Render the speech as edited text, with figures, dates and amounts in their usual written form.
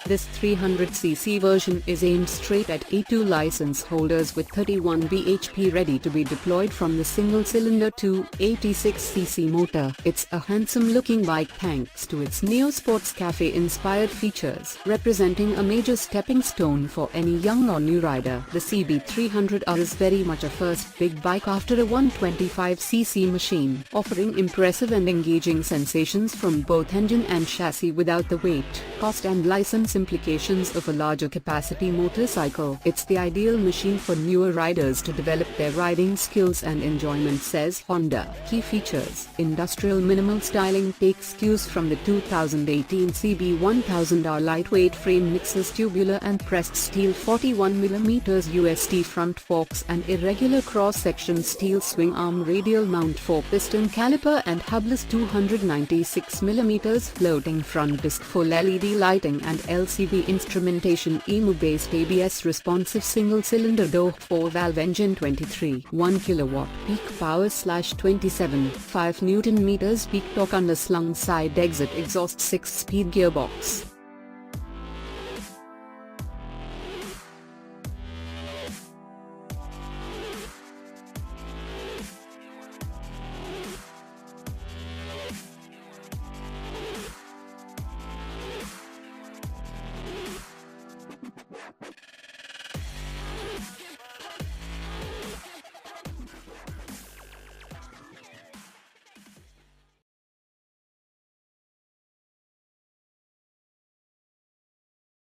This 300cc version is aimed straight at E2 license holders with 31 bhp ready to be deployed from the single-cylinder 286cc motor. It's a handsome-looking bike thanks to its neo-sports cafe-inspired features, representing a major stepping stone for any young or new rider. The CB1100 is very much a first big bike after a 125cc machine, offering impressive and engaging sensations from both engine and chassis without the weight, cost and license implications of a larger capacity motorcycle. It's the ideal machine for newer riders to develop their riding skills and enjoyment, says Honda. Key features: industrial minimal styling takes cues from the 2018 CB1100. Lightweight frame mixes tubular and pressed steel 41mm USD front forks and irregular cross-section steel swing arm radial mount for piston caliper and hubless 296mm floating front disc, full LED lighting and LCD instrumentation, EMU-based ABS responsive single-cylinder door 4-valve engine, 23.1 kW peak power /27, 5 Nm peak torque, underslung side exit exhaust, 6-speed gearbox.